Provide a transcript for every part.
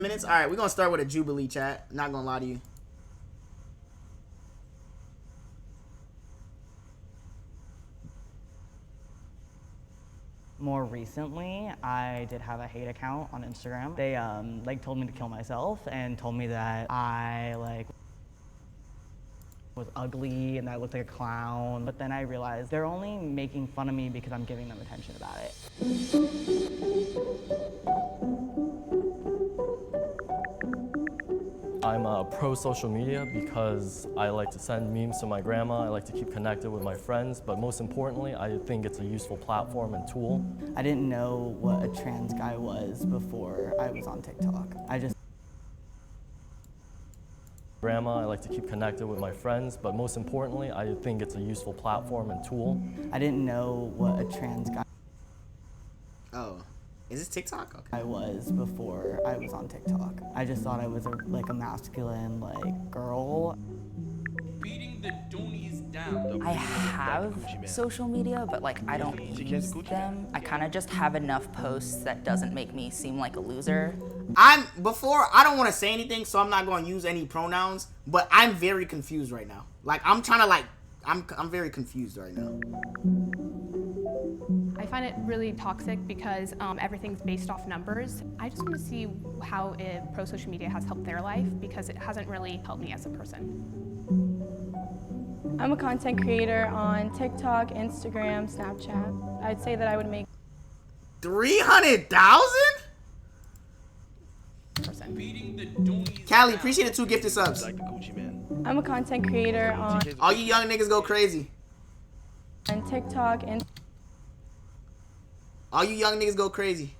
Minutes. All right, we're gonna start with a Jubilee chat. Not gonna lie to you. More recently, I did have a hate account on Instagram. They told me to kill myself and told me that I was ugly and that I looked like a clown. But then I realized they're only making fun of me because I'm giving them attention about it. I'm pro social media because I like to send memes to my grandma, I like to keep connected with my friends, but most importantly, I think it's a useful platform and tool. I didn't know what a trans guy was before I was on TikTok. Grandma, I like to keep connected with my friends, but most importantly, I think it's a useful platform and tool. I didn't know what a trans guy Is this TikTok? Okay. I was before I was on TikTok. I just thought I was a masculine girl. Beating the Doonies down. I have social media, but I don't use them. I kind of just have enough posts that doesn't make me seem like a loser. I don't want to say anything, so I'm not going to use any pronouns, but I'm very confused right now. I'm very confused right now. I find it really toxic because everything's based off numbers. I just want to see how pro social media has helped their life because it hasn't really helped me as a person. I'm a content creator on TikTok, Instagram, Snapchat. I'd say that I would make 300,000? Person. Callie, appreciate the 2 gifted subs. I'm a content creator on All you young niggas go crazy. TikTok, All you young niggas go crazy.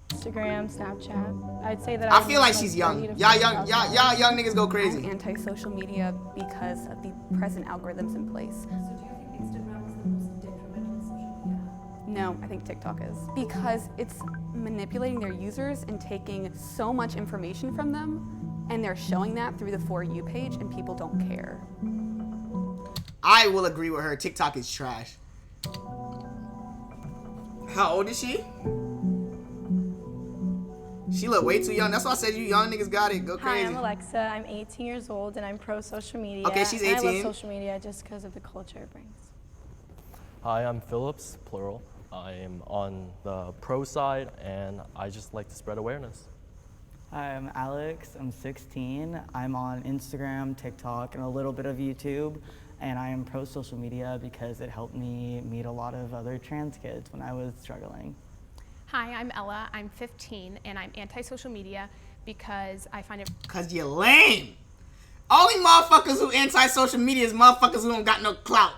Instagram, Snapchat. I'd say that I feel like she's young. Y'all young niggas go I'm crazy. anti-social media because of the present algorithms in place. So do you think Instagram is the most detrimental social media? No, I think TikTok is. Because it's manipulating their users and taking so much information from them, and they're showing that through the For You page, and people don't care. I will agree with her. TikTok is trash. How old is she? She look way too young. That's why I said you young niggas got it. Go crazy. Hi, I'm Alexa. I'm 18 years old and I'm pro social media. Okay, she's 18. And I love social media just because of the culture it brings. Hi, I'm Phillips, plural. I am on the pro side and I just like to spread awareness. Hi, I'm Alex. I'm 16. I'm on Instagram, TikTok, and a little bit of YouTube. And I am pro social media because it helped me meet a lot of other trans kids when I was struggling. Hi, I'm Ella. I'm 15 and I'm anti-social media because I find it. Cause you're lame. Only motherfuckers who anti-social media is motherfuckers who don't got no clout.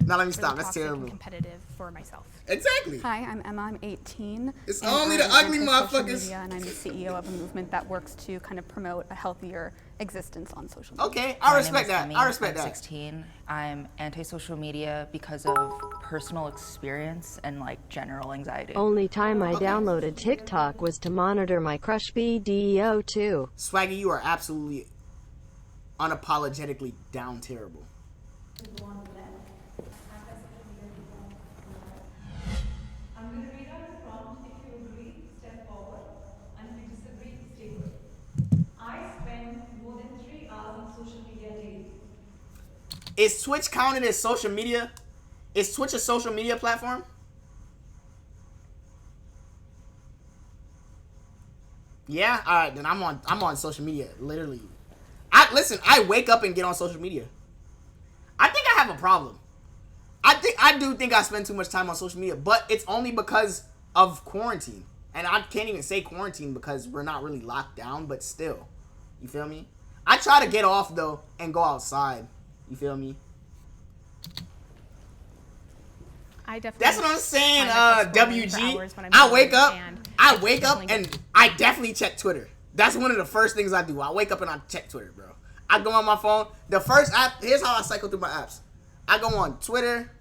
Now let me stop. really That's toxic terrible. And competitive for myself. Exactly. Hi, I'm Emma. I'm 18. It's and only the I'm ugly anti-social motherfuckers. media, and I'm the CEO of a movement that works to kind of promote a healthier existence on social media. Okay, I My respect name is that. Emmy. I respect I'm that. 16. I'm anti-social media because of personal experience and general anxiety. Only time I downloaded TikTok was to monitor my crush BDO too. Swaggy, you are absolutely unapologetically down terrible. I'm going to read out the prompt. If you agree, step forward. And if you disagree, stay put. I spend more than 3 hours on social media daily. Is Twitch counted as social media? Is Twitch a social media platform? Yeah, all right. Then I'm on social media. Literally, I wake up and get on social media. I think I have a problem. I do think I spend too much time on social media, but it's only because of quarantine. And I can't even say quarantine because we're not really locked down, but still. You feel me? I try to get off though and go outside. You feel me? I definitely. That's what I'm saying, find myself scrolling for WG. hours when I'm I bored wake up and and I definitely check Twitter. That's one of the first things I do. I wake up and I check Twitter, bro. I go on my phone. The first app, here's how I cycle through my apps. I go on Twitter,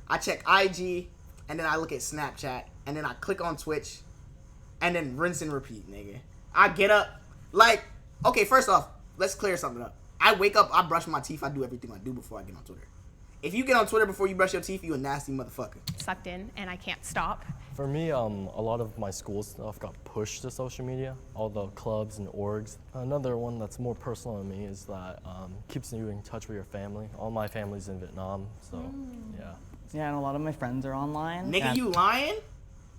I check IG, and then I look at Snapchat, and then I click on Twitch, and then rinse and repeat, nigga. I get up, okay, first off, let's clear something up. I wake up, I brush my teeth, I do everything I do before I get on Twitter. If you get on Twitter before you brush your teeth, you a nasty motherfucker. Sucked in, and I can't stop. For me, a lot of my school stuff got pushed to social media, all the clubs and orgs. Another one that's more personal to me is that keeps you in touch with your family. All my family's in Vietnam, so yeah. Yeah, and a lot of my friends are online. Nigga, you lying?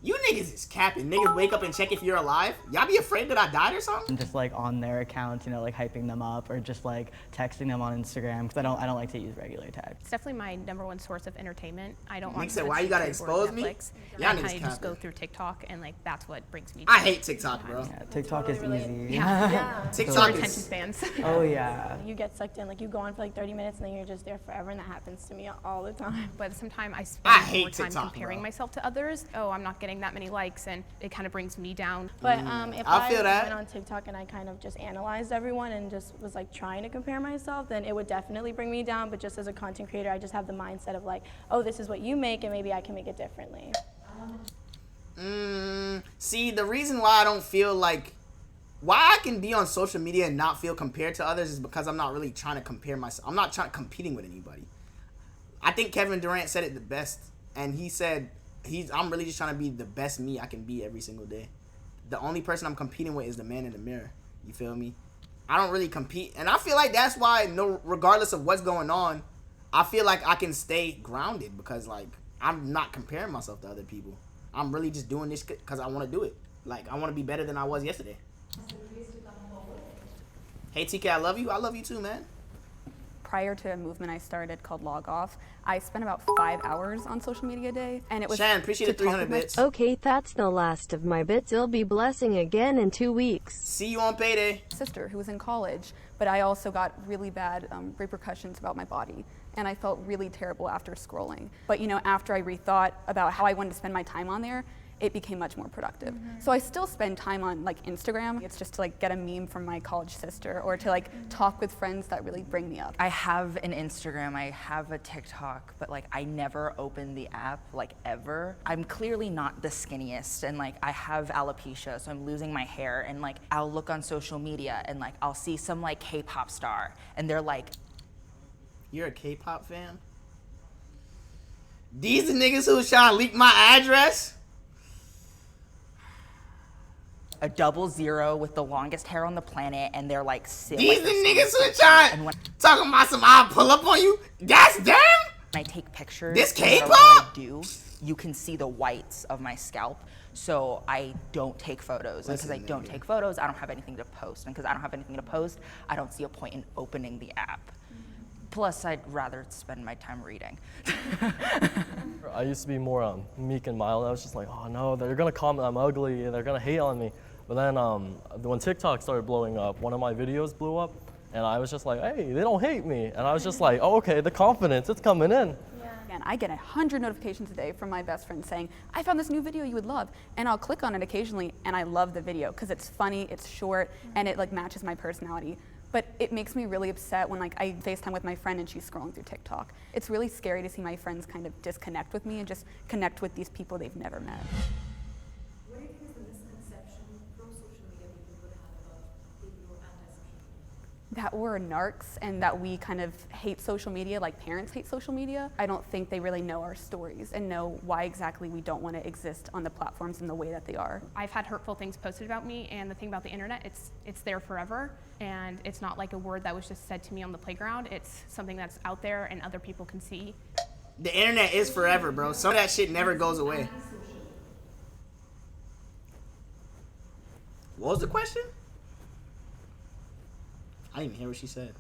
You niggas is capping. Niggas wake up and check if you're alive. Y'all be afraid that I died or something? And just like on their accounts, you know, like hyping them up or just like texting them on Instagram because I don't like to use regular text. It's definitely my #1 source of entertainment. I don't Nick want to said, why you gotta expose me? Yeah, Y'all I niggas kind of just go capping. through TikTok, and like that's what brings me. I hate TikTok, bro. Yeah, TikTok is easy. Yeah. TikTok Short is... attention spans. Oh yeah. You get sucked in, like you go on for like 30 minutes and then you're just there forever, and that happens to me all the time. But sometimes I I spend hate more time TikTok, comparing bro. myself to others. Oh, I'm not getting that many likes, and it kind of brings me down. But if I I feel that. went on TikTok and I kind of just analyzed everyone and just was like trying to compare myself, then it would definitely bring me down. But just as a content creator, I just have the mindset of like, oh, this is what you make, and maybe I can make it differently. See, the reason why I don't feel like... Why I can be on social media and not feel compared to others is because I'm not really trying to compare myself. I'm not competing with anybody. I think Kevin Durant said it the best. And he said, I'm really just trying to be the best me I can be every single day. The only person I'm competing with is the man in the mirror. You feel me? I don't really compete. And I feel like that's why, regardless of what's going on, I feel like I can stay grounded because, like, I'm not comparing myself to other people. I'm really just doing this because I want to do it. Like, I want to be better than I was yesterday. Hey, TK, I love you. I love you too, man. Prior to a movement I started called Log Off, I spent about 5 hours on social media a day, and it was Shan, appreciate the to talk 300 with my- bits. Okay, that's the last of my bits. I'll be blessing again in 2 weeks. See you on payday. sister who was in college, but I also got really bad repercussions about my body, and I felt really terrible after scrolling. But you know, after I rethought about how I wanted to spend my time on there, it became much more productive. So I still spend time on like Instagram. It's just to like get a meme from my college sister or to like talk with friends that really bring me up. I have an Instagram, I have a TikTok, but like I never open the app like ever. I'm clearly not the skinniest, and like I have alopecia, so I'm losing my hair, and like I'll look on social media and like I'll see some like K-pop star and they're like, You're a K-pop fan? These the niggas who was trying to leak my address? a 00 with the longest hair on the planet, and they're like These the niggas who trying talking about some I'll pull up on you? That's them? When I take pictures, This no matter K-pop? what I do, you can see the whites of my scalp. So I don't take photos. And because I don't take photos, I don't have anything to post. And because I don't have anything to post, I don't see a point in opening the app. Plus, I'd rather spend my time reading. I used to be more meek and mild. I was just like, oh no, they're gonna comment I'm ugly, they're gonna hate on me. But then when TikTok started blowing up, one of my videos blew up, and I was just like, hey, they don't hate me. And I was just like, oh, okay, the confidence, it's coming in. And I get 100 notifications a day from my best friend saying, I found this new video you would love. And I'll click on it occasionally, and I love the video because it's funny, it's short, and it like matches my personality. But it makes me really upset when like I FaceTime with my friend and she's scrolling through TikTok. It's really scary to see my friends kind of disconnect with me and just connect with these people they've never met. What do you think is the misconception from social media people would have about people who are anti-social media? That we're narcs and that we kind of hate social media like parents hate social media. I don't think they really know our stories and know why exactly we don't want to exist on the platforms in the way that they are. I've had hurtful things posted about me, and the thing about the internet, it's there forever, and it's not like a word that was just said to me on the playground. It's something that's out there and other people can see. The internet is forever, bro. Some of that shit never goes away. What was the question? I didn't even hear what she said.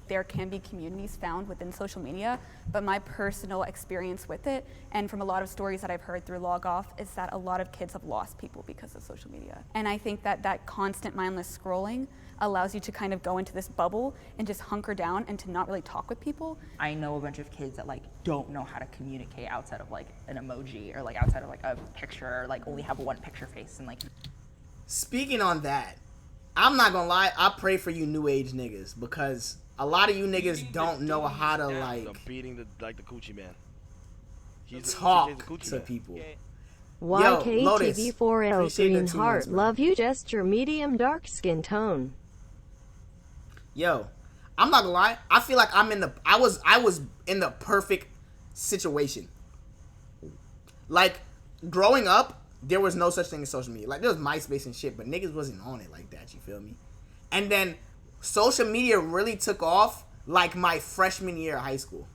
There can be communities found within social media, but my personal experience with it, and from a lot of stories that I've heard through Log Off, is that a lot of kids have lost people because of social media. And I think that that constant mindless scrolling allows you to kind of go into this bubble and just hunker down and to not really talk with people. I know a bunch of kids that like don't know how to communicate outside of like an emoji or like outside of like a picture, or like only have one picture face, and like. Speaking on that, I'm not gonna lie, I pray for you new age niggas because a lot of you niggas don't know how to like beating the coochie man. Talk to people. YKTV4L Appreciate the Green 2 Heart, months, man. love you, just your medium dark skin tone. Yo, I'm not gonna lie. I feel like I was in the perfect. situation. Like, growing up, there was no such thing as social media. Like, there was MySpace and shit, but niggas wasn't on it like that, you feel me? And then social media really took off, like, my freshman year of high school.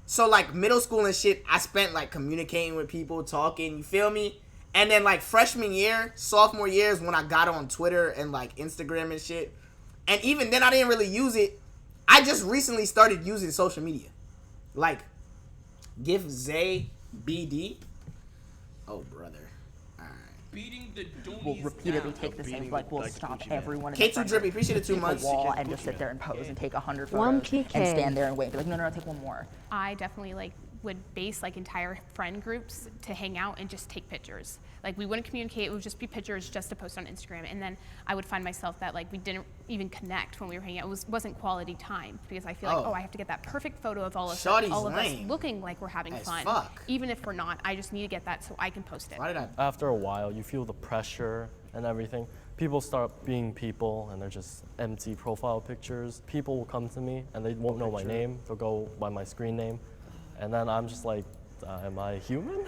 So, like, middle school and shit, I spent, like, communicating with people, talking, you feel me? And then, like, freshman year, sophomore year is when I got on Twitter and, like, Instagram and shit. And even then, I didn't really use it. I just recently started using social media. Like, give Zay BD. Oh, brother. All right. Beating the Donies We'll repeatedly down. take the same, like, we'll stop Gucci man. everyone in the K2 front Drippy, row, appreciate it 2 take months. a wall and just sit there and pose and take 100 photos ScumTK. and stand there and wait. Be like, no, take one more. I definitely like would base like entire friend groups to hang out and just take pictures. Like we wouldn't communicate, it would just be pictures just to post on Instagram. And then I would find myself that like we didn't even connect when we were hanging out. It wasn't quality time because I feel like, Oh. I have to get that perfect photo of all of Shawty's us lame. looking like we're having As fun. fuck. Even if we're not, I just need to get that so I can post it. Why did I? After a while, you feel the pressure and everything. People start being people and they're just empty profile pictures. People will come to me and they won't know my name. They'll go by my screen name. And then I'm just like, am I human?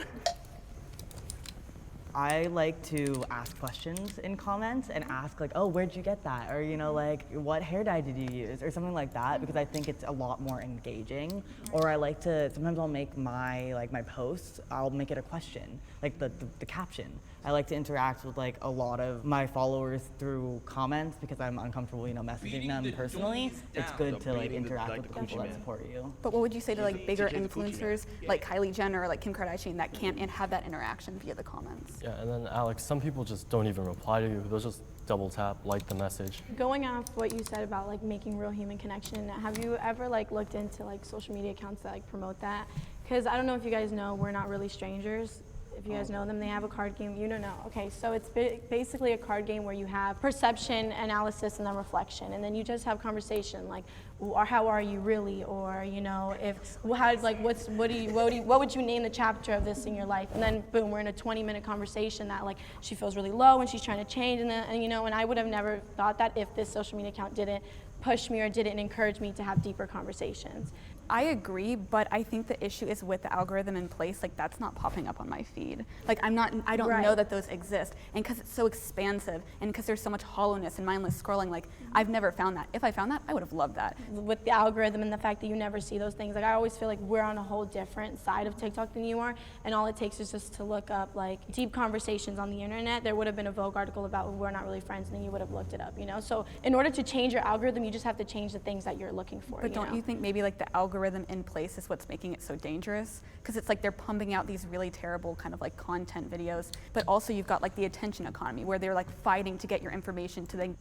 I like to ask questions in comments and ask like, oh, where'd you get that? Or, you know, like, what hair dye did you use? Or something like that, because I think it's a lot more engaging. Or I like to, sometimes I'll make my posts, I'll make it a question, like the caption. I like to interact with like a lot of my followers through comments because I'm uncomfortable, you know, messaging them personally. It's good to like interact with the people that support you. But what would you say to like bigger TK's a Gucci man. influencers like Kylie Jenner or like Kim Kardashian that can't have that interaction via the comments? Yeah, and then Alex, some people just don't even reply to you. They'll just double tap, like the message. Going off what you said about like making real human connection, have you ever like looked into like social media accounts that like promote that? Because I don't know if you guys know, we're not really strangers. If you guys know them, they have a card game. You don't know. Okay, so it's basically a card game where you have perception, analysis, and then reflection, and then you just have conversation like, or how are you really, or you know, if how like what would you name the chapter of this in your life, and then boom, we're in a 20-minute conversation that like she feels really low and she's trying to change, and you know, and I would have never thought that if this social media account didn't push me or didn't encourage me to have deeper conversations. I agree, but I think the issue is with the algorithm in place, like that's not popping up on my feed. Like I don't Right. know that those exist. And because it's so expansive and because there's so much hollowness and mindless scrolling, like I've never found that. If I found that, I would have loved that. With the algorithm and the fact that you never see those things, like I always feel like we're on a whole different side of TikTok than you are, and all it takes is just to look up like deep conversations on the internet. There would have been a Vogue article about we're not really friends, and then you would have looked it up, you know? So in order to change your algorithm, you just have to change the things that you're looking for. But don't you think maybe like the algorithm in place is what's making it so dangerous? Because it's like they're pumping out these really terrible kind of like content videos, but also you've got like the attention economy where they're like fighting to get your information to then.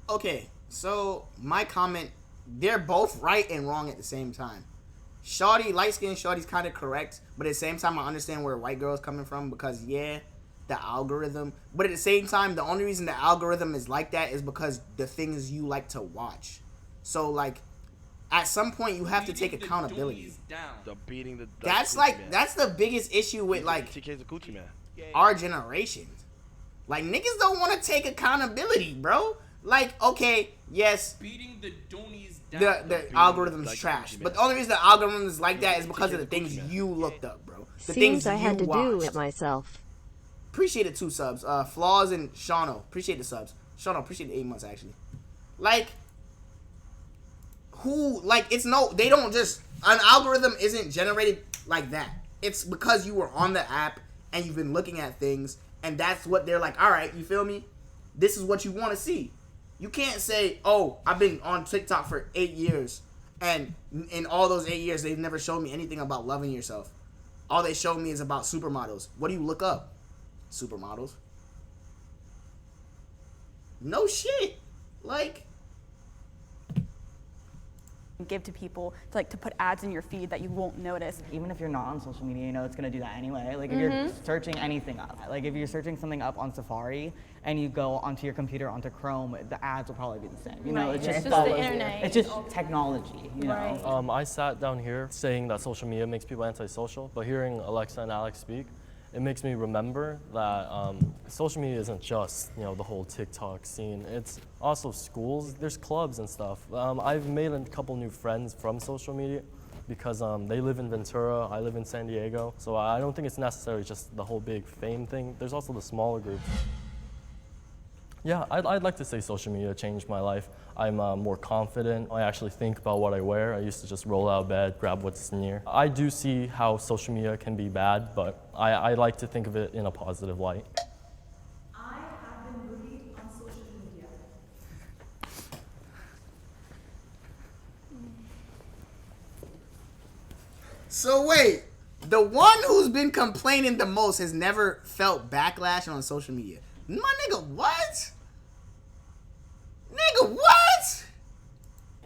Okay, so my comment, they're both right and wrong at the same time. Shawty, light-skinned Shawty's kind of correct, but at the same time, I understand where a white girl is coming from because, yeah, the algorithm. But at the same time, the only reason the algorithm is like that is because the things you like to watch. So, like, at some point, you have to take accountability. That's the biggest issue with, like, TK's a Gucci man. our generation. Like, niggas don't want to take accountability, bro. Like, okay, yes, Beating the Donies down. the algorithm's trash. But the only reason the algorithm is like that is because of the things you looked up, bro. The things Seems I had you to do watched. it myself. Appreciate it, 2 subs. Flaws and Shauno. Appreciate the subs. Shauno, appreciate the 8 months, actually. Like, they don't just, an algorithm isn't generated like that. It's because you were on the app and you've been looking at things, and that's what they're like, all right, you feel me? This is what you want to see. You can't say, oh, I've been on TikTok for 8 years, and in all those 8 years, they've never shown me anything about loving yourself. All they showed me is about supermodels. What do you look up? Supermodels. No shit. Like, Give to people to like to put ads in your feed that you won't notice. Even if you're not on social media, you know it's gonna do that anyway. Like if you're searching anything up, like if you're searching something up on Safari and you go onto your computer onto Chrome, the ads will probably be the same. You know, Right. it's It's just just the internet. It's just technology. You know. Right. I sat down here saying that social media makes people antisocial, but hearing Alexa and Alex speak, it makes me remember that social media isn't just the whole TikTok scene. It's also schools. There's clubs and stuff. I've made a couple new friends from social media, because they live in Ventura, I live in San Diego. So I don't think it's necessarily just the whole big fame thing. There's also the smaller groups. Yeah, I'd like to say social media changed my life. I'm more confident. I actually think about what I wear. I used to just roll out of bed, grab what's near. I do see how social media can be bad, but I like to think of it in a positive light. I have been bullied on social media. So wait, the one who's been complaining the most has never felt backlash on social media. My nigga, what? Nigga, what?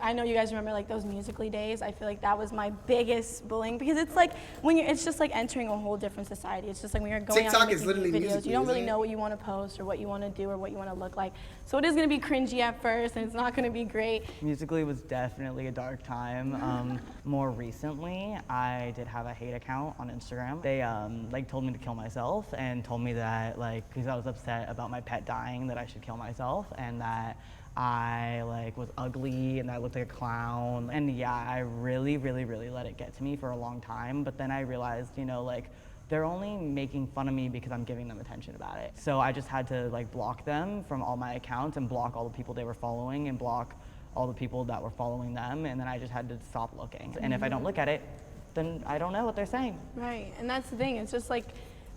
I know you guys remember like those Musical.ly days. I feel like that was my biggest bullying because it's like when you're, it's just like entering a whole different society. It's just like when you're going TikTok out and is making literally videos, Musical.ly, you don't really isn't it? know what you want to post or what you want to do or what you want to look like. So it is going to be cringy at first and it's not going to be great. Musically was definitely a dark time. More recently, I did have a hate account on Instagram. They like told me to kill myself and told me that like because I was upset about my pet dying that I should kill myself and that I like was ugly and I looked like a clown. And yeah, I really let it get to me for a long time. But then I realized, you know, like they're only making fun of me because I'm giving them attention about it. So I just had to like block them from all my accounts and block all the people they were following and block all the people that were following them. And then I just had to stop looking. And if I don't look at it, then I don't know what they're saying. Right, and that's the thing. It's just like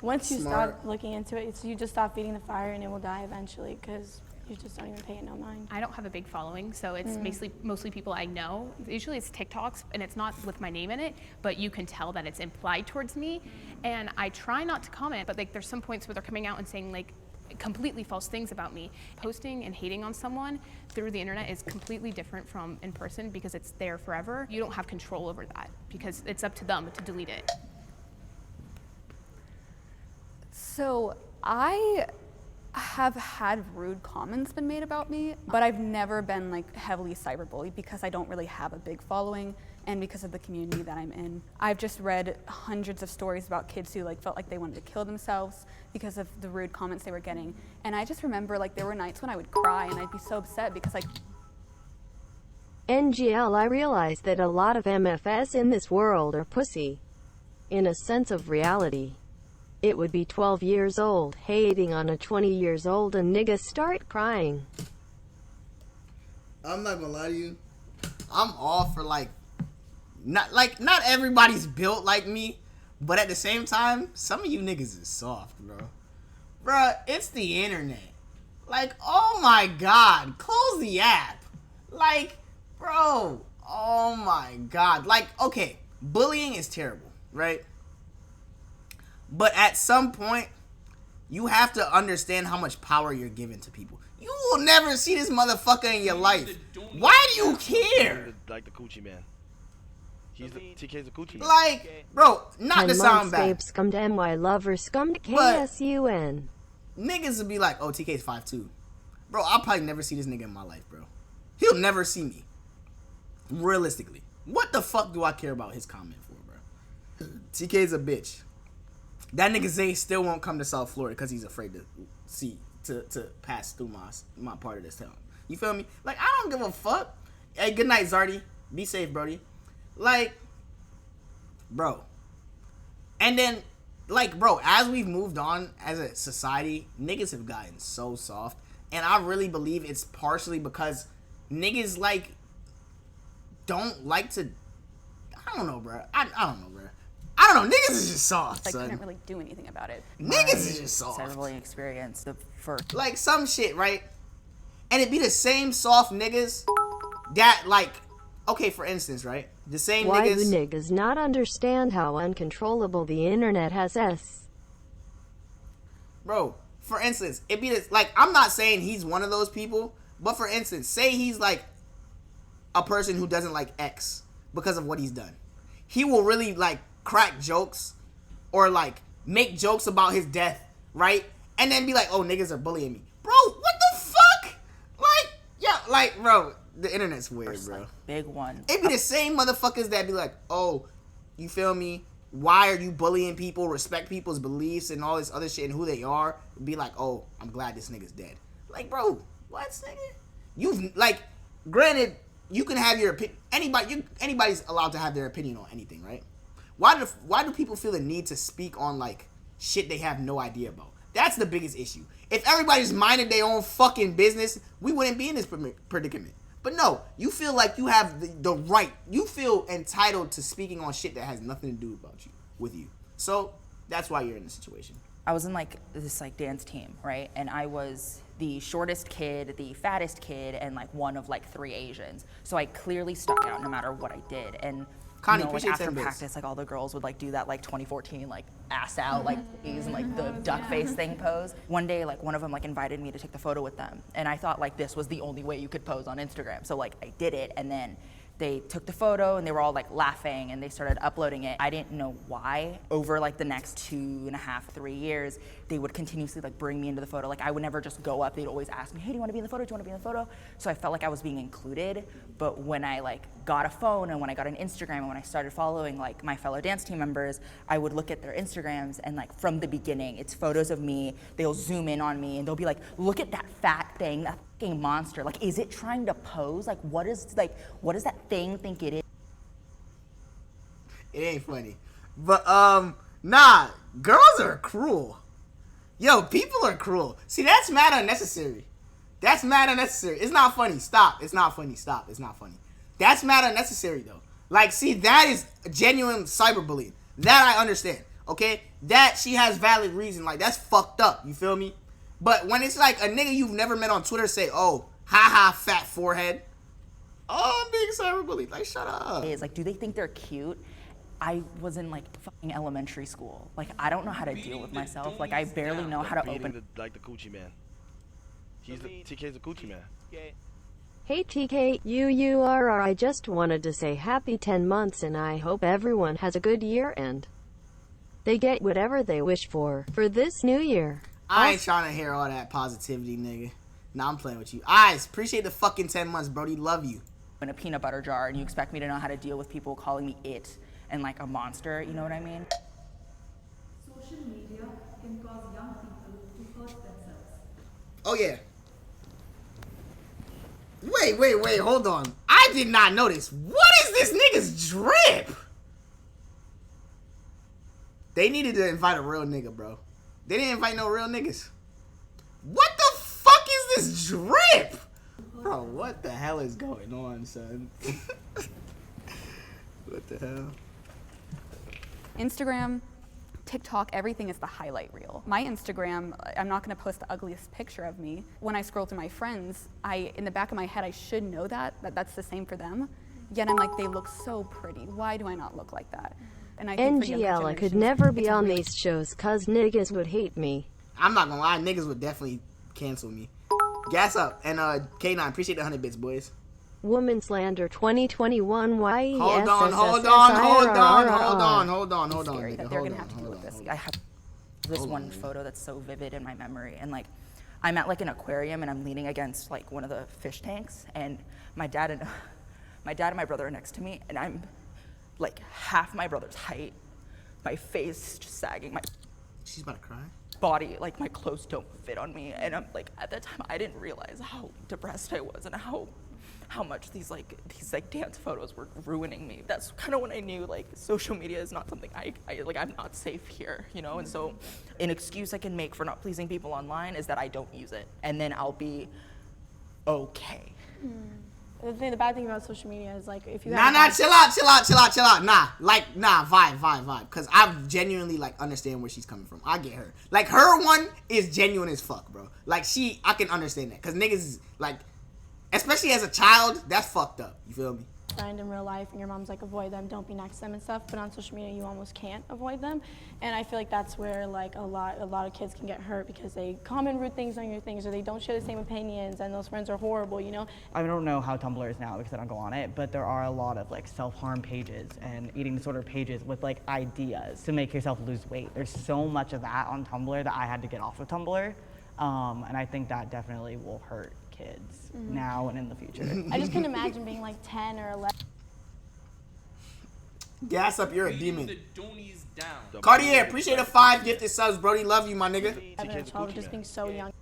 once you Smart. stop looking into it, you just stop feeding the fire and it will die eventually because you just don't even pay it no mind. I don't have a big following, so it's mostly people I know. Usually it's TikToks, and it's not with my name in it, but you can tell that it's implied towards me. And I try not to comment, but like there's some points where they're coming out and saying like completely false things about me. Posting and hating on someone through the internet is completely different from in person because it's there forever. You don't have control over that because it's up to them to delete it. So I have had rude comments been made about me, but I've never been like heavily cyberbullied because I don't really have a big following and because of the community that I'm in. I've just read hundreds of stories about kids who like felt like they wanted to kill themselves because of the rude comments they were getting. And I just remember like there were nights when I would cry and I'd be so upset because like NGL, I realize that a lot of MFS in this world are pussy. In a sense of reality. It would be 12 years old, hating on a 20 years old and nigga start crying. I'm not gonna lie to you. I'm all for not everybody's built like me, but at the same time, some of you niggas is soft, bro. Bruh, it's the internet. Like, oh my god, close the app. Like, bro, oh my god. Like, okay, bullying is terrible, right? But at some point, you have to understand how much power you're giving to people. You will never see this motherfucker in your life. Why do you care? Like the coochie man. TK's a coochie man. Like, bro, not 10 to sound months, bad. babe, scummed MY lover, ScumTK But- SUN. Niggas would be like, oh, TK's 5'2". Bro, I'll probably never see this nigga in my life, bro. He'll never see me. Realistically. What the fuck do I care about his comment for, bro? TK's a bitch. That nigga Zay still won't come to South Florida because he's afraid to pass through my part of this town. You feel me? Like, I don't give a fuck. Hey, good night, Zardy. Be safe, Brody. Like, bro. And then, like, bro, as we've moved on as a society, niggas have gotten so soft. And I really believe it's partially because niggas, like, don't like to... I don't know, bro. I don't know, bro. I don't know. Niggas is just soft, I son. couldn't really do anything about it. Niggas is just soft. Cyberbullying experience, the first. Like, some shit, right? And it be the same soft niggas that, like... Okay, for instance, right? The same Why niggas... do niggas not understand how uncontrollable the internet has s? Bro, for instance, it be this, like, I'm not saying he's one of those people, but for instance, say he's like a person who doesn't like X because of what he's done. He will really like crack jokes or like make jokes about his death, right? And then be like, oh, niggas are bullying me. Bro, what the fuck? Like, yeah, like, bro, the internet's weird, bro. Like, big one. It be the same motherfuckers that be like, oh, you feel me? Why are you bullying people? Respect people's beliefs and all this other shit and who they are. Be like, oh, I'm glad this nigga's dead. Like, bro, what, nigga? You've, like, granted, you can have your opinion. Anybody's allowed to have their opinion on anything, right? Why do people feel the need to speak on like shit they have no idea about? That's the biggest issue. If everybody's minded their own fucking business, we wouldn't be in this predicament. But no, you feel like you have the right. You feel entitled to speaking on shit that has nothing to do with you. So that's why you're in this situation. I was in like this like dance team, right? And I was the shortest kid, the fattest kid, and like one of like 3 Asians. So I clearly stuck out no matter what I did. And Connie, like after practice, like all the girls would like do that like 2014 like ass out like and like the duck face thing pose. One day, like one of them like invited me to take the photo with them, and I thought like this was the only way you could pose on Instagram. So like I did it, and then they took the photo and they were all like laughing and they started uploading it. I didn't know why. Over like the next 2.5, 3 years, they would continuously like bring me into the photo. Like I would never just go up. They'd always ask me, hey, do you want to be in the photo? Do you want to be in the photo? So I felt like I was being included. But when I like got a phone and when I got an Instagram and when I started following like my fellow dance team members, I would look at their Instagrams and like from the beginning, it's photos of me. They'll zoom in on me and they'll be like, look at that fat thing, that fucking monster. Like, is it trying to pose? Like, what does that thing think it is? It ain't funny. But nah, girls are cruel. Yo, people are cruel. See, that's mad unnecessary. That's mad unnecessary. It's not funny. Stop. It's not funny. Stop. It's not funny. That's mad unnecessary though. Like, see, that is genuine cyberbullying. That I understand. Okay? That she has valid reason. Like, that's fucked up. You feel me? But when it's like a nigga you've never met on Twitter say, oh, haha, fat forehead. Oh, I'm being cyberbullied. Like, shut up. It's like, do they think they're cute? I was in like fucking elementary school. Like, I don't know how to deal with myself. Like, I barely know how to open. Like the coochie man. TK's a coochie man. Hey TK, I just wanted to say happy 10 months and I hope everyone has a good year and they get whatever they wish for this new year. I ain't trying to hear all that positivity, nigga. Nah, I'm playing with you. Eyes, appreciate the fucking 10 months, Brody. Love you. In a peanut butter jar, and you expect me to know how to deal with people calling me it and like a monster, you know what I mean? Social media can cause young people to hurt themselves. Oh, yeah. Wait, hold on. I did not notice. What is this nigga's drip? They needed to invite a real nigga, bro. They didn't invite no real niggas. What the fuck is this drip? Bro, what the hell is going on, son? What the hell? Instagram, TikTok, everything is the highlight reel. My Instagram, I'm not gonna post the ugliest picture of me. When I scroll through my friends, in the back of my head, I should know that's the same for them. Yet I'm like, they look so pretty. Why do I not look like that? And I think NGL, I could never be on these shows cause niggas would hate me. I'm not gonna lie, niggas would definitely cancel me. Gas up. And K9, appreciate the 100 bits, boys. Woman slander 2021 YESSSSIRRR. Hold on. Scary that they're gonna have to deal with this. I have this one photo that's so vivid in my memory, and like, I'm at like an aquarium and I'm leaning against like one of the fish tanks, and my dad and my brother are next to me, and I'm like half my brother's height, my face just sagging, my she's about to cry. Body, like my clothes don't fit on me, and I'm like, at that time I didn't realize how depressed I was and how much these dance photos were ruining me. That's kind of when I knew like social media is not something I'm not safe here, you know. And so an excuse I can make for not pleasing people online is that I don't use it, and then I'll be okay. The bad thing about social media is like if you chill out. Nah, vibe. Cause I genuinely like understand where she's coming from. I get her. Like her one is genuine as fuck, bro. Like I can understand that. Cause niggas is like, especially as a child, that's fucked up. You feel me? Friend in real life and your mom's like avoid them, don't be next to them and stuff, but on social media you almost can't avoid them, and I feel like that's where like a lot of kids can get hurt because they comment rude things on your things or they don't share the same opinions and those friends are horrible, you know. I don't know how Tumblr is now because I don't go on it, but there are a lot of like self-harm pages and eating disorder pages with like ideas to make yourself lose weight. There's so much of that on Tumblr that I had to get off of Tumblr, and I think that definitely will hurt kids now and in the future. I just couldn't imagine being like 10 or 11. Gas up, you're a demon. The Donies down. Cartier, appreciate the 5 gifted subs, Brody. Love you, my nigga. 11 or 12, just being so young.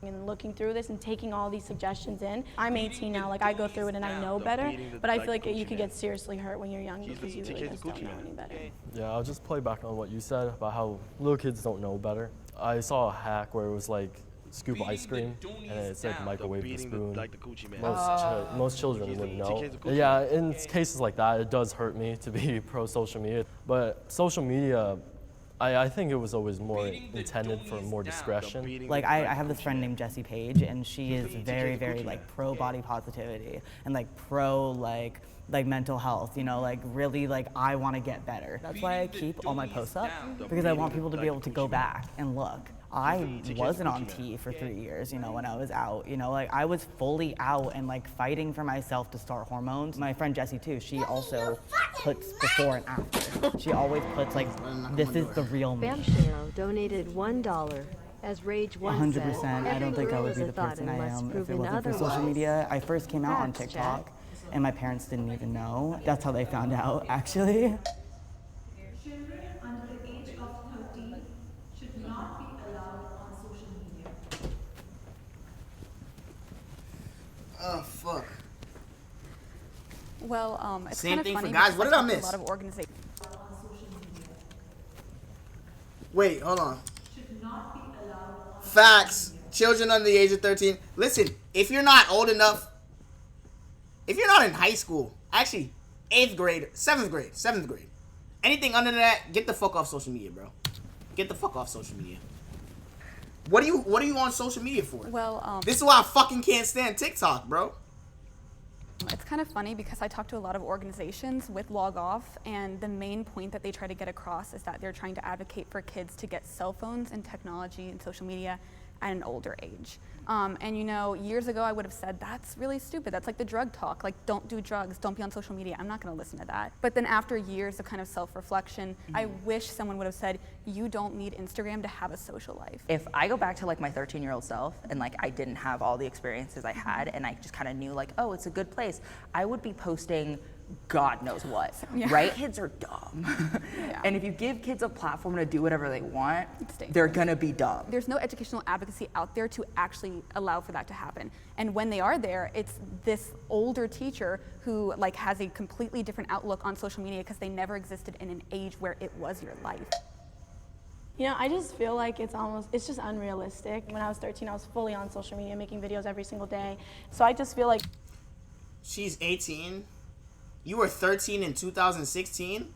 and looking through this and taking all these suggestions in. I'm 18 now, like I go through it and I know better, but I feel like you could get seriously hurt when you're young because you really just don't know any better. Yeah, I'll just play back on what you said about how little kids don't know better. I saw a hack where it was like scoop ice cream and it said microwave the spoon. Like the coochie man. Most children wouldn't know. Yeah, in cases like that, it does hurt me to be pro social media. But social media, I think it was always more intended for more discretion. Like I have this friend named Jessie Page, and she is very, very like pro body positivity and like pro like mental health, you know, like really like I want to get better. That's why I keep all my posts up, because I want people to be able to go back and look. I wasn't on T for 3 years, you know, when I was out, you know, like I was fully out and like fighting for myself to start hormones. My friend Jessie too, she also puts before and after. She always puts like, this is the real me. Bamshiro donated $1. As Rage One said, 100%. I don't think I would be the person I am if it wasn't for social media. I first came out on TikTok and my parents didn't even know. That's how they found out, actually. Children under the age of 13 should not be allowed on social media. Oh, fuck. Well, it's Same kind of thing for funny guys. because What I did I talk to miss? A lot of organizations. Wait, hold on. Should not be allowed on Facts. Children under the age of 13. Listen, if you're not old enough, if you're not in high school, actually, 8th grade, 7th grade, anything under that, get the fuck off social media, bro. Get the fuck off social media. What are you on social media for? Well, This is why I fucking can't stand TikTok, bro. it's kind of funny because I talk to a lot of organizations with Log Off, and the main point that they try to get across is that they're trying to advocate for kids to get cell phones and technology and social media at an older age. And you know, years ago I would have said, that's really stupid. That's like the drug talk. Like, don't do drugs, don't be on social media. I'm not gonna listen to that. But then after years of kind of self-reflection, I wish someone would have said, you don't need Instagram to have a social life. If I go back to like my 13-year-old self and like I didn't have all the experiences I had and I just kind of knew like, oh, it's a good place, I would be posting God knows what, right? Kids are dumb. And if you give kids a platform to do whatever they want, they're gonna be dumb. There's no educational advocacy out there to actually allow for that to happen. And when they are there, it's this older teacher who like has a completely different outlook on social media because they never existed in an age where it was your life. You know, I just feel like it's just unrealistic. When I was 13, I was fully on social media, making videos every single day. So I just feel like... She's 18. You were 13 in 2016?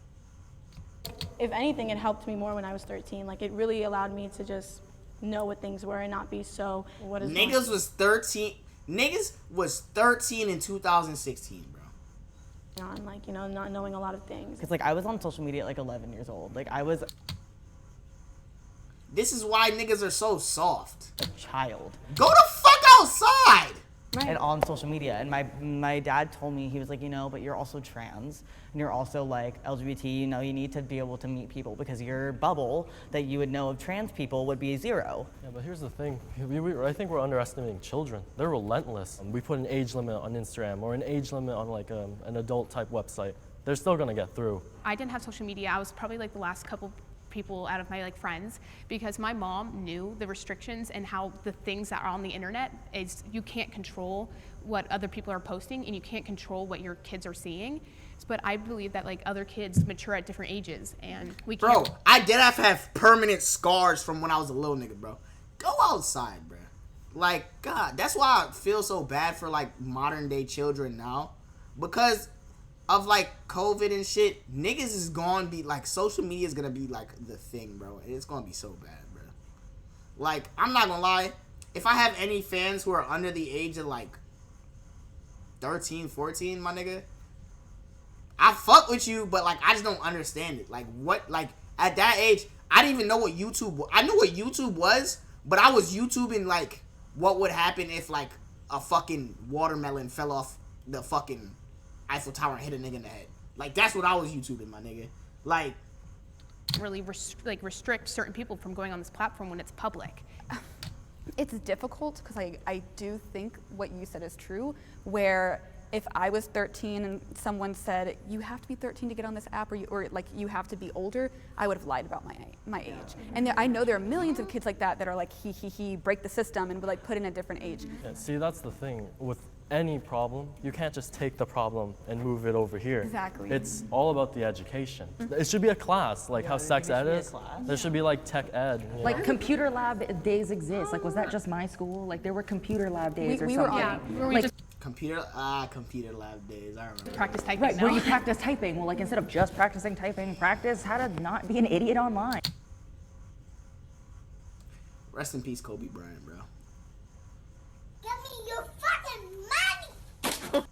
If anything, it helped me more when I was 13. Like, it really allowed me to just know what things were and not be so, what is Niggas was 13. Niggas was 13 in 2016, bro. on, like, you know, not knowing a lot of things. Because like I was on social media at like 11 years old. Like I was This is why niggas are so soft. a child. Go the fuck outside! And on social media, and my dad told me, he was like, you know, but you're also trans, and you're also like LGBT, you know, you need to be able to meet people because your bubble that you would know of trans people would be 0. Yeah, but here's the thing. I think we're underestimating children. They're relentless. We put an age limit on Instagram or an age limit on like an adult type website. They're still gonna get through. I didn't have social media. I was probably like the last couple people out of my like friends because my mom knew the restrictions and how the things that are on the internet is you can't control what other people are posting and you can't control what your kids are seeing. But I believe that like other kids mature at different ages and we can't. Bro, I did have permanent scars from when I was a little nigga, bro. Go outside, bro. Like, God, that's why I feel so bad for like modern day children now. Because of like COVID and shit, niggas is gonna be like, social media is gonna be like the thing, bro. It's gonna be so bad, bro. Like, I'm not gonna lie, if I have any fans who are under the age of like 13, 14, my nigga, I fuck with you, but like I just don't understand it. Like, what, like at that age, I didn't even know what YouTube was. I knew what YouTube was, but I was YouTubing like what would happen if like a fucking watermelon fell off the fucking Eiffel Tower and hit a nigga in the head. Like, that's what I was YouTubing, my nigga. Like, really restrict certain people from going on this platform when it's public. It's difficult because I do think what you said is true, where if I was 13 and someone said, you have to be 13 to get on this app, or like you have to be older, I would have lied about my age. And I know there are millions of kids like that are like, break the system and would like put in a different age. Yeah, see, that's the thing. With any problem, you can't just take the problem and move it over here. Exactly. It's all about the education. It should be a class, like how sex ed is. There should be like tech ed. You Like know? computer lab days exist. Like, was that just my school? Like, there were computer lab days or we were something. on- Where we Like, just Computer lab days. I remember. practice typing. right, now. where you practice typing. Well, like instead of just practicing typing, practice how to not be an idiot online. Rest in peace, Kobe Bryant, bro. Give me your fucking money!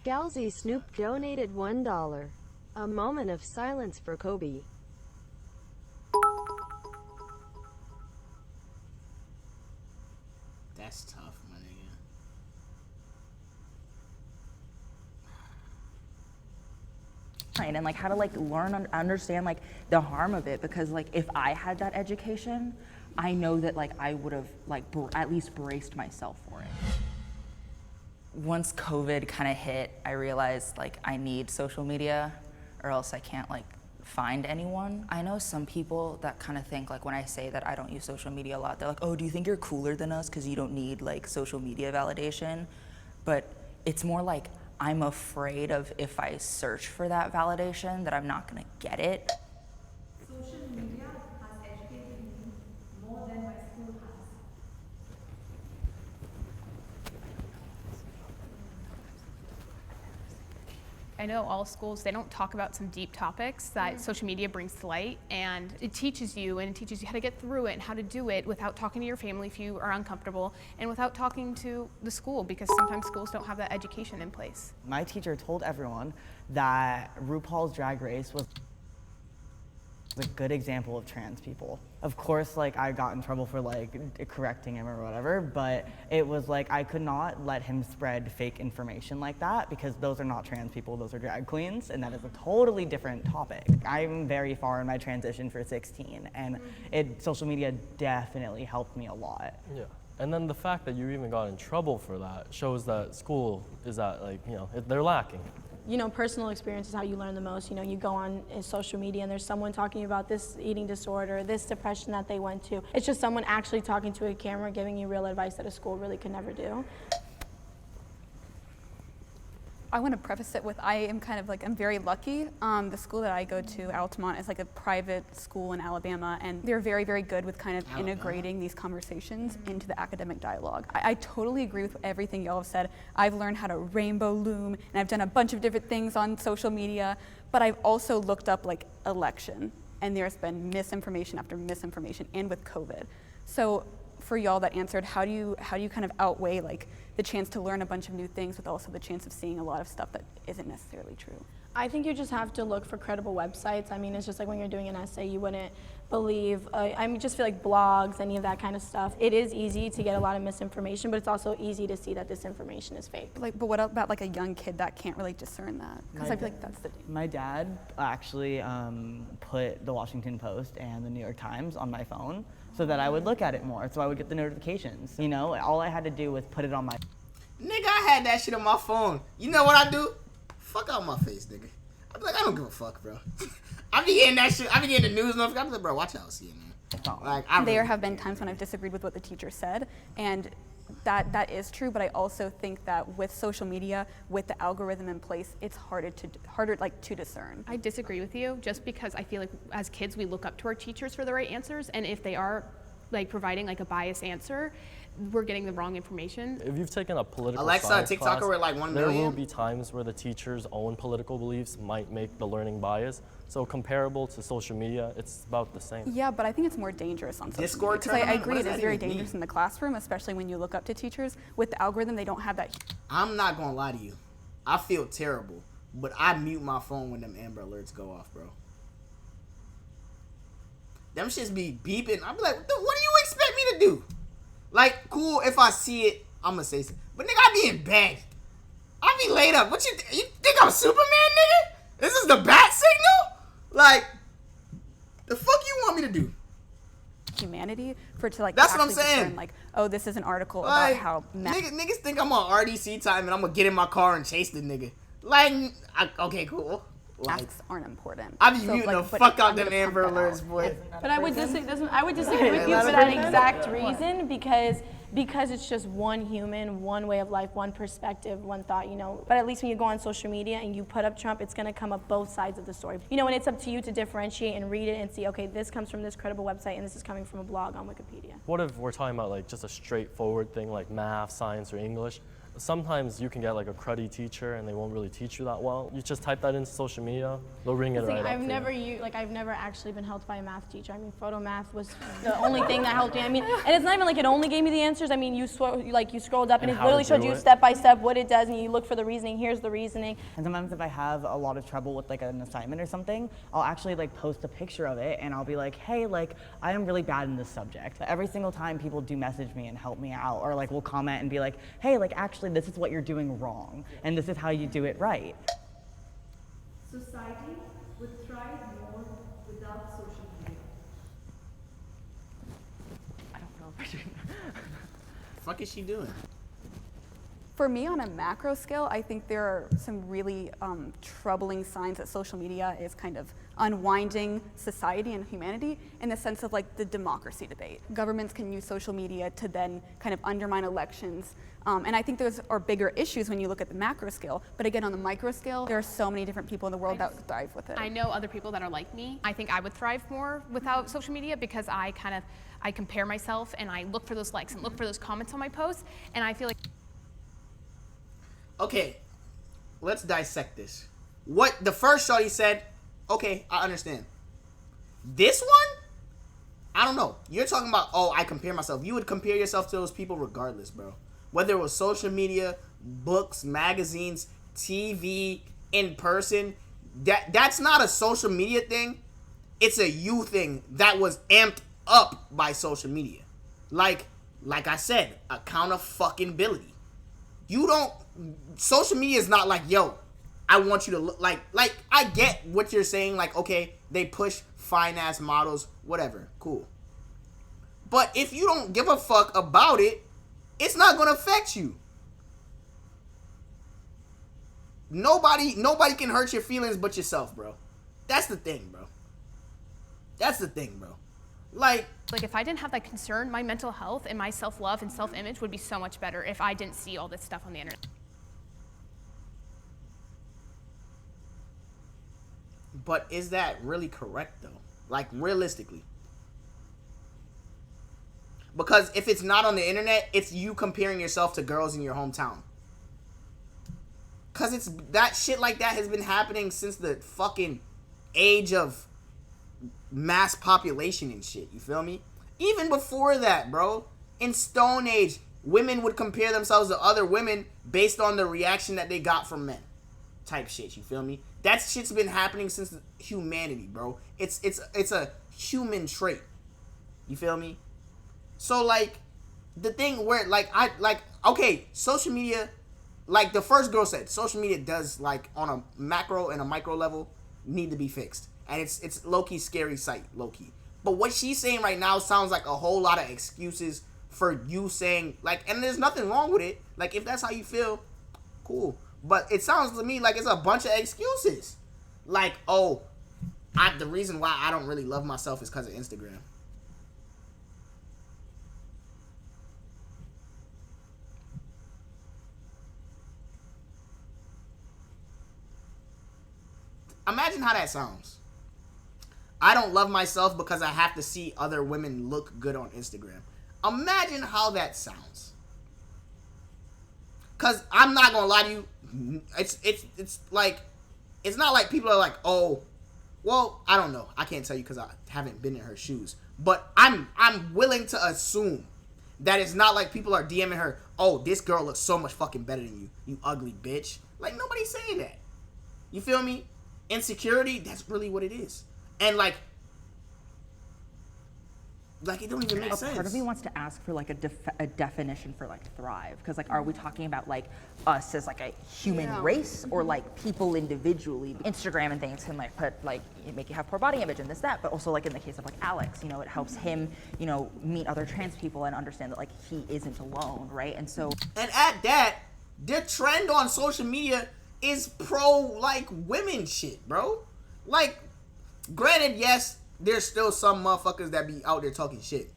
Galsy Snoop donated $1. A moment of silence for Kobe. That's tough, my nigga. And like how to like learn and understand like the harm of it, because like if I had that education, I know that like I would have like at least braced myself for it. Once COVID kind of hit, I realized like I need social media or else I can't like find anyone. I know some people that kind of think like when I say that I don't use social media a lot, they're like, oh, do you think you're cooler than us because you don't need like social media validation? But it's more like I'm afraid of if I search for that validation that I'm not gonna get it. Social media has educated me more than my school has. I know all schools, they don't talk about some deep topics that social media brings to light, and it teaches you how to get through it and how to do it without talking to your family if you are uncomfortable, and without talking to the school, because sometimes schools don't have that education in place. My teacher told everyone that RuPaul's Drag Race was a good example of trans people. Of course, like I got in trouble for like correcting him or whatever, but it was like I could not let him spread fake information like that, because those are not trans people, those are drag queens, and that is a totally different topic. I'm very far in my transition for 16, and social media definitely helped me a lot. Yeah. And then the fact that you even got in trouble for that shows that school is at like, you know, they're lacking. You know, personal experience is how you learn the most. You know, you go on social media and there's someone talking about this eating disorder, this depression that they went to. It's just someone actually talking to a camera, giving you real advice that a school really could never do. I want to preface it with I am kind of like, I'm very lucky. The school that I go to, Altamont, is like a private school in Alabama, and they're very, very good with kind of integrating these conversations into the academic dialogue. I totally agree with everything y'all have said. I've learned how to rainbow loom, and I've done a bunch of different things on social media, but I've also looked up like election, and there's been misinformation after misinformation, and with COVID. So for y'all that answered, how do you kind of outweigh like the chance to learn a bunch of new things with also the chance of seeing a lot of stuff that isn't necessarily true? I think you just have to look for credible websites. I mean, it's just like when you're doing an essay, you wouldn't believe, just feel like blogs, any of that kind of stuff. It is easy to get a lot of misinformation, but it's also easy to see that this information is fake. But what about like a young kid that can't really discern that? Because I feel like that's the danger. My dad actually put the Washington Post and the New York Times on my phone so that I would look at it more, so I would get the notifications. You know, all I had to do was put it on my... Nigga, I had that shit on my phone. You know what I do? Fuck out my face, nigga. I'm like, I don't give a fuck, bro. I be getting that shit. I be getting the news notification. I'm like, bro, watch out, CNN. Like, There have been times when I've disagreed with what the teacher said, and that is true, but I also think that with social media, with the algorithm in place, it's harder to discern. I disagree with you, just because I feel like as kids we look up to our teachers for the right answers, and if they are like providing like a biased answer, we're getting the wrong information. If you've taken a political Alexa, science TikToker class, with like 1 there million. will be times where the teacher's own political beliefs might make the learning biased. So comparable to social media, it's about the same. Yeah, but I think it's more dangerous on social Discord media. Because I tournament? agree What it does is that very even dangerous mean? in the classroom, especially when you look up to teachers. With the algorithm, they don't have that. I'm not gonna lie to you. I feel terrible, but I mute my phone when them Amber Alerts go off, bro. Them shits be beeping. I be like, what do you expect me to do? Like, cool, if I see it, I'm gonna say something. But nigga, I be in bed. I be laid up. What you think I'm Superman, nigga? This is the bat signal? Like, the fuck you want me to do? humanity for it to like. That's what I'm actually saying. discern, like, oh, this is an article Like, about how niggas think I'm on RDC time and I'm gonna get in my car and chase the nigga. Like, okay, cool. Like, masks aren't important. I be So, muting like, the but fuck out I'm them gonna Amber pump that Alerts, out. boy. But I would disagree with you for that exact reason because it's just one human, one way of life, one perspective, one thought, you know. But at least when you go on social media and you put up Trump, it's gonna come up both sides of the story. You know, and it's up to you to differentiate and read it and see, okay, this comes from this credible website and this is coming from a blog on Wikipedia. What if we're talking about like just a straightforward thing like math, science, or English? Sometimes you can get like a cruddy teacher and they won't really teach you that well. You just type that into social media, they'll ring it right up. I've never actually been helped by a math teacher. I mean, photo math was the only thing that helped me. I mean, and it's not even like it only gave me the answers. I mean, you scrolled up and it literally showed you step by step what it does, and you look for the reasoning. Here's the reasoning. And sometimes if I have a lot of trouble with like an assignment or something, I'll actually like post a picture of it and I'll be like, hey, like I am really bad in this subject. Every single time people do message me and help me out, or like will comment and be like, hey, like actually this is what you're doing wrong and this is how you do it right. Society would thrive more without social media. I don't know if I do. Fuck is she doing? For me, on a macro scale, I think there are some really troubling signs that social media is kind of unwinding society and humanity in the sense of like the democracy debate. Governments can use social media to then kind of undermine elections. And I think those are bigger issues when you look at the macro scale. But again, on the micro scale, there are so many different people in the world that would thrive with it. I know other people that are like me. I think I would thrive more without social media because I compare myself and I look for those likes and look for those comments on my posts, and I feel like. Okay, let's dissect this. What the first shorty said, okay, I understand. This one, I don't know. You're talking about, oh, I compare myself. You would compare yourself to those people regardless, bro. Whether it was social media, books, magazines, TV, in person, that's not a social media thing. It's a you thing that was amped up by social media. Like I said, accountability. You don't, social media is not like, yo, I want you to look like I get what you're saying. Like, okay, they push fine ass models, whatever, cool. But if you don't give a fuck about it, it's not gonna affect you. Nobody can hurt your feelings but yourself, bro. That's the thing, bro. Like if I didn't have that concern, my mental health and my self-love and self-image would be so much better if I didn't see all this stuff on the internet. But is that really correct though? Like realistically? Because if it's not on the internet, it's you comparing yourself to girls in your hometown. Cause it's that shit like that has been happening since the fucking age of mass population and shit. You feel me? Even before that, bro. In Stone Age, women would compare themselves to other women based on the reaction that they got from men. Type shit, you feel me? That shit's been happening since humanity, bro. It's a human trait. You feel me? So like the thing where okay, social media, like the first girl said, social media does like on a macro and a micro level need to be fixed. And it's low-key scary sight, low-key. But what she's saying right now sounds like a whole lot of excuses for you saying, like, and there's nothing wrong with it. Like, if that's how you feel, cool. But it sounds to me like it's a bunch of excuses. Like, oh, the reason why I don't really love myself is because of Instagram. Imagine how that sounds. I don't love myself because I have to see other women look good on Instagram. Imagine how that sounds. Cause I'm not gonna lie to you, it's like, it's not like people are like, oh, well, I don't know. I can't tell you because I haven't been in her shoes. But I'm willing to assume that it's not like people are DMing her, oh, this girl looks so much fucking better than you, you ugly bitch. Like nobody's saying that. You feel me? Insecurity, that's really what it is. And like, Like, it don't even make sense. Part of me wants to ask for like a definition for like thrive, because like, are we talking about like us as like a human race, or like people individually? Instagram and things can like put like make you have poor body image and this that, but also like in the case of like Alex, you know, it helps him, you know, meet other trans people and understand that like he isn't alone, right? And so, and at that, the trend on social media is pro like women shit, bro. Like, granted, yes, there's still some motherfuckers that be out there talking shit.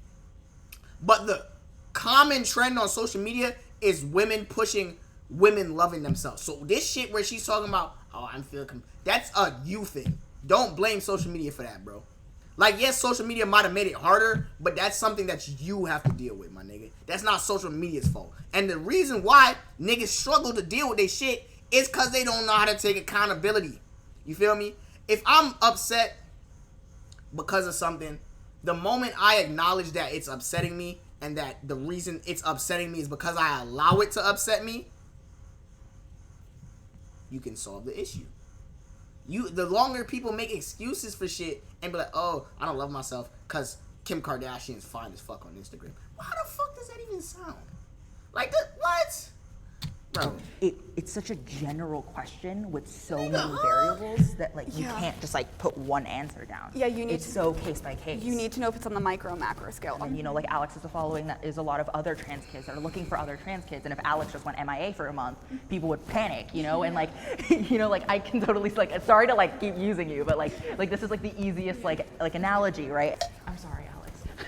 But the common trend on social media is women pushing women loving themselves. So this shit where she's talking about, oh, I'm feeling, that's a you thing. Don't blame social media for that, bro. Like, yes, social media might have made it harder, but that's something that you have to deal with, my nigga. That's not social media's fault. And the reason why niggas struggle to deal with their shit is because they don't know how to take accountability. You feel me? If I'm upset because of something, the moment I acknowledge that it's upsetting me and that the reason it's upsetting me is because I allow it to upset me, you can solve the issue. The longer people make excuses for shit and be like, oh, I don't love myself because Kim Kardashian's fine as fuck on Instagram. Well, how the fuck does that even sound? Like, what? Bro. It's such a general question with so many variables that like you can't just like put one answer down. Yeah, you need it's so case by case. You need to know if it's on the micro macro scale. And you know, like Alex is a following that is a lot of other trans kids that are looking for other trans kids, and if Alex just went MIA for a month, people would panic, you know, and like you know, like I can totally like, sorry to like keep using you, but like this is like the easiest like analogy, right? I'm sorry, Alex.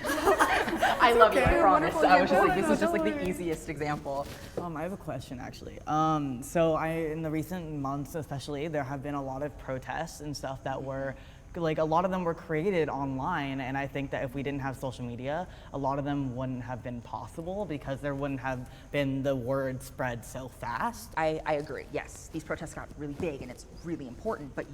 I love you, I promise. I was just like, this is just like the easiest example. I have a question actually. So in the recent months especially, there have been a lot of protests and stuff that were, like a lot of them were created online, and I think that if we didn't have social media, a lot of them wouldn't have been possible because there wouldn't have been the word spread so fast. I agree, yes. These protests got really big and it's really important, but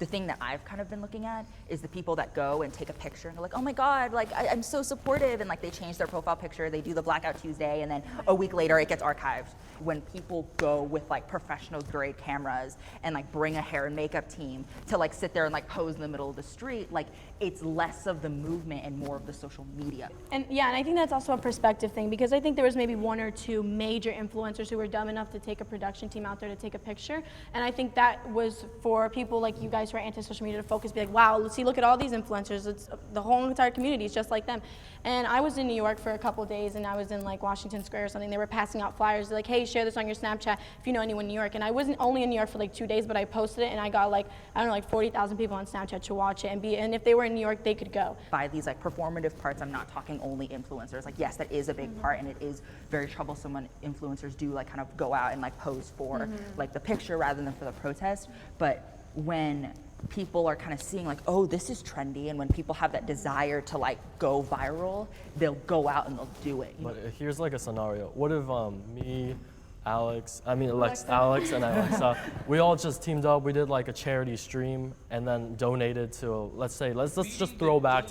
the thing that I've kind of been looking at is the people that go and take a picture and go like, oh my God, like I'm so supportive, and like they change their profile picture, they do the Blackout Tuesday, and then a week later it gets archived. When people go with like professional grade cameras and like bring a hair and makeup team to like sit there and like pose in the middle of the street, like it's less of the movement and more of the social media. And yeah, and I think that's also a perspective thing, because I think there was maybe one or two major influencers who were dumb enough to take a production team out there to take a picture, and I think that was for people like you guys who are anti-social media to focus, be like, wow, let's see, look at all these influencers, it's the whole entire community is just like them. And I was in New York for a couple days, and I was in like Washington Square or something. They were passing out flyers, they're like, hey, share this on your Snapchat if you know anyone in New York. And I wasn't only in New York for like 2 days, but I posted it and I got like, I don't know, like 40,000 people on Snapchat to watch it, and if they were in New York, they could go. By these like performative parts, I'm not talking only influencers. Like, yes, that is a big part, and it is very troublesome when influencers do like kind of go out and like pose for like the picture rather than for the protest. But when people are kind of seeing like, oh, this is trendy, and when people have that desire to like go viral, they'll go out and they'll do it. But here's like a scenario. What if me, Alex and Alexa, we all just teamed up, we did like a charity stream and then donated to, let's just throw back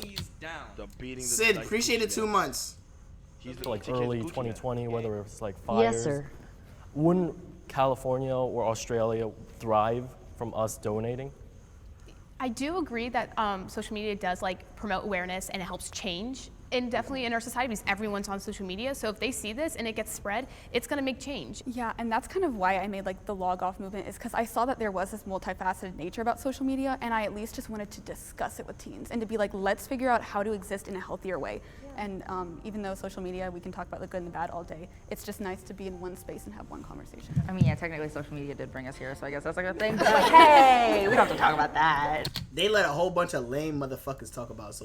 Sid, appreciate it 2 months. Like early 2020, whether it was like fires. Yes, sir. Wouldn't California or Australia thrive from us donating? I do agree that social media does like promote awareness and it helps change, and definitely in our society because everyone's on social media. So if they see this and it gets spread, it's gonna make change. Yeah, and that's kind of why I made like the log off movement, is because I saw that there was this multifaceted nature about social media, and I at least just wanted to discuss it with teens and to be like, let's figure out how to exist in a healthier way. Yeah. And even though social media, we can talk about the good and the bad all day, it's just nice to be in one space and have one conversation. I mean, yeah, technically social media did bring us here, so I guess that's a good thing. But like, hey, we don't have to talk about that. They let a whole bunch of lame motherfuckers talk about social